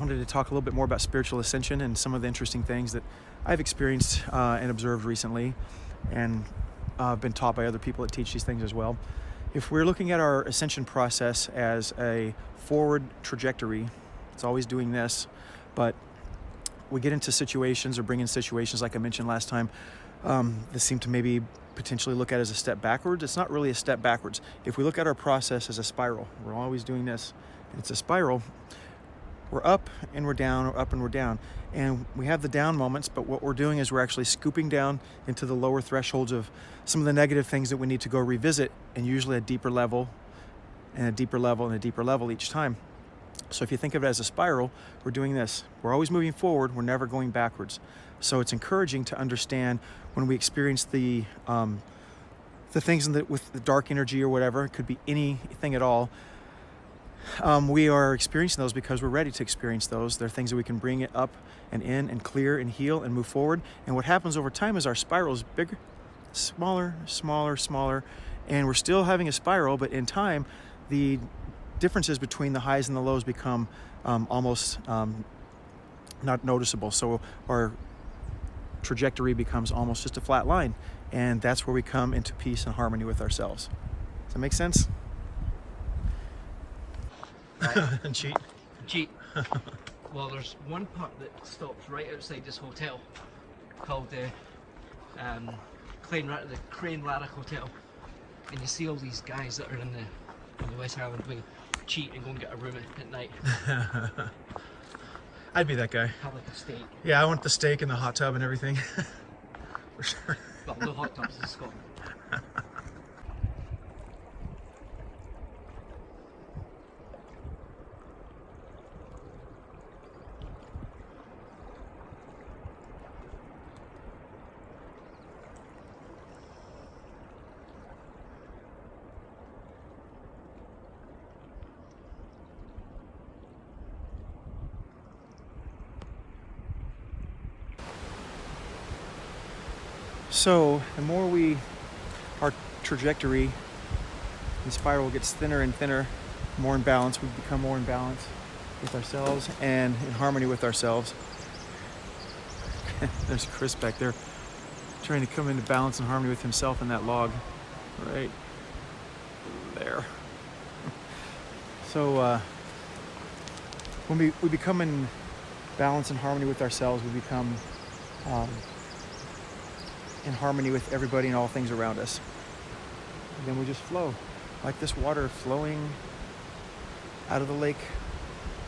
wanted to talk a little bit more about spiritual ascension and some of the interesting things that I've experienced and observed recently, and been taught by other people that teach these things as well. If we're looking at our ascension process as a forward trajectory, it's always doing this, but we get into situations or bring in situations like I mentioned last time that seem to maybe potentially look at as a step backwards. It's not really a step backwards. If we look at our process as a spiral, we're always doing this, and it's a spiral. We're up and we're down, or up and we're down. And we have the down moments, but what we're doing is we're actually scooping down into the lower thresholds of some of the negative things that we need to go revisit, and usually a deeper level and a deeper level and a deeper level each time. So if you think of it as a spiral, we're doing this. We're always moving forward, we're never going backwards. So it's encouraging to understand when we experience the things with the dark energy or whatever, it could be anything at all. We are experiencing those because we're ready to experience those. They're things that we can bring it up and in and clear and heal and move forward. And what happens over time is our spiral is bigger, smaller, smaller, smaller, and we're still having a spiral, but in time, the differences between the highs and the lows become almost not noticeable. So our trajectory becomes almost just a flat line, and that's where we come into peace and harmony with ourselves. Does that make sense? And cheat. Well, there's one part that stops right outside this hotel called the Crane Ladder Hotel, and you see all these guys that are on the West Highland Way cheat and go and get a room at night. I'd be that guy. Have like a steak. Yeah, I want the steak and the hot tub and everything. For sure. Well, no hot tubs in Scotland. So the more our trajectory and spiral gets thinner and thinner, more in balance, we become more in balance with ourselves and in harmony with ourselves. There's Chris back there trying to come into balance and harmony with himself in that log right there. So when we become in balance and harmony with ourselves, we become in harmony with everybody and all things around us. And then we just flow, like this water flowing out of the lake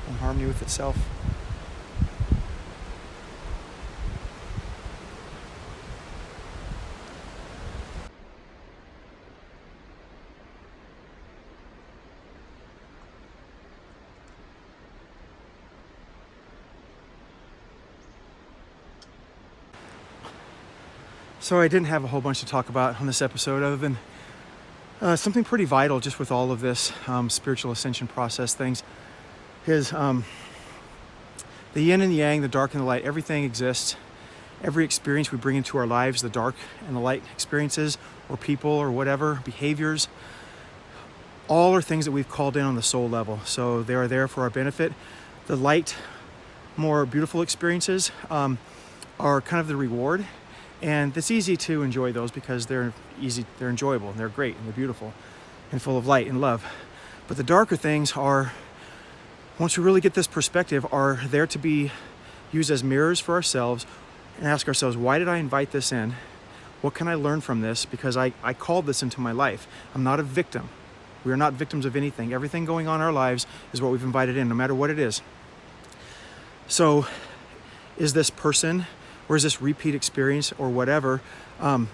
in harmony with itself. So I didn't have a whole bunch to talk about on this episode other than something pretty vital just with all of this spiritual ascension process things is the yin and the yang, the dark and the light, everything exists. Every experience we bring into our lives, the dark and the light experiences or people or whatever, behaviors, all are things that we've called in on the soul level. So they are there for our benefit. The light, more beautiful experiences are kind of the reward. And it's easy to enjoy those because they're enjoyable and they're great and they're beautiful and full of light and love. But the darker things are, once we really get this perspective, are there to be used as mirrors for ourselves and ask ourselves, why did I invite this in? What can I learn from this? Because I called this into my life. I'm not a victim. We are not victims of anything. Everything going on in our lives is what we've invited in, no matter what it is. So is this person, or is this repeat experience or whatever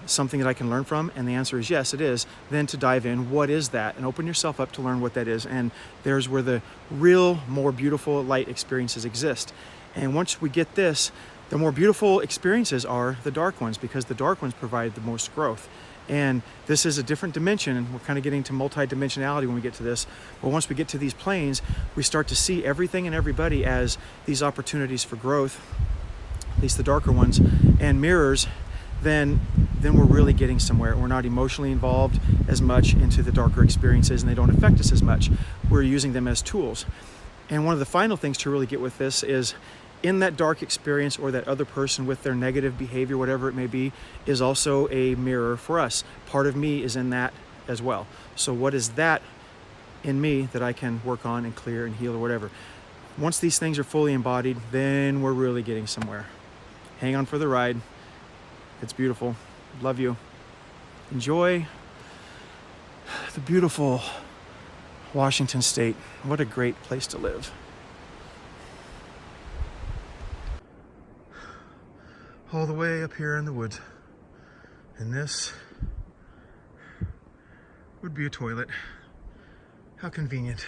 something that I can learn from? And the answer is yes, it is. Then to dive in, what is that? And open yourself up to learn what that is. And there's where the real, more beautiful light experiences exist. And once we get this, the more beautiful experiences are the dark ones, because the dark ones provide the most growth. And this is a different dimension, and we're kind of getting to multi-dimensionality when we get to this. But once we get to these planes, we start to see everything and everybody as these opportunities for growth, at least the darker ones, and mirrors. Then we're really getting somewhere. We're not emotionally involved as much into the darker experiences, and they don't affect us as much. We're using them as tools. And one of the final things to really get with this is, in that dark experience, or that other person with their negative behavior, whatever it may be, is also a mirror for us. Part of me is in that as well. So what is that in me that I can work on and clear and heal or whatever? Once these things are fully embodied, then we're really getting somewhere. Hang on for the ride. It's beautiful. Love you. Enjoy the beautiful Washington State. What a great place to live. All the way up here in the woods. And this would be a toilet. How convenient.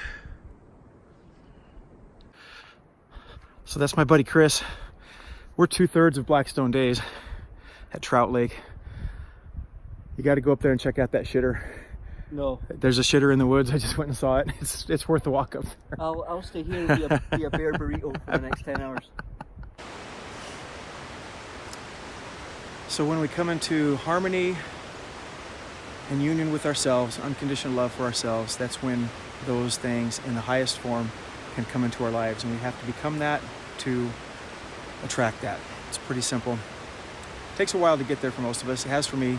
So that's my buddy Chris. We're 2/3 of Blackstone days at Trout Lake. You got to go up there and check out that shitter. No. There's a shitter in the woods. I just went and saw it. It's worth the walk up there. I'll stay here and be a bear burrito for the next 10 hours. So when we come into harmony and union with ourselves, unconditional love for ourselves, that's when those things in the highest form can come into our lives. And we have to become that to attract that. It's pretty simple. It takes a while to get there for most of us. It has for me.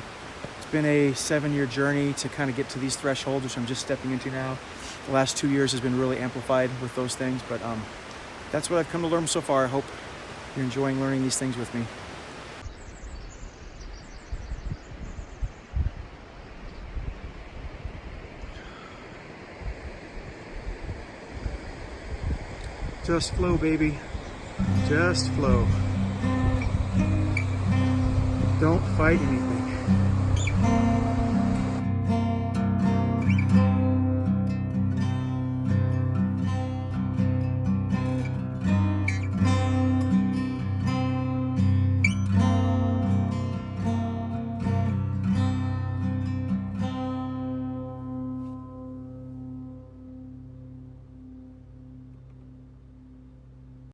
It's been a 7-year journey to kind of get to these thresholds, which I'm just stepping into now. The last 2 years has been really amplified with those things, but that's what I've come to learn so far. I hope you're enjoying learning these things with me. Just flow, baby. Just flow. Don't fight anything.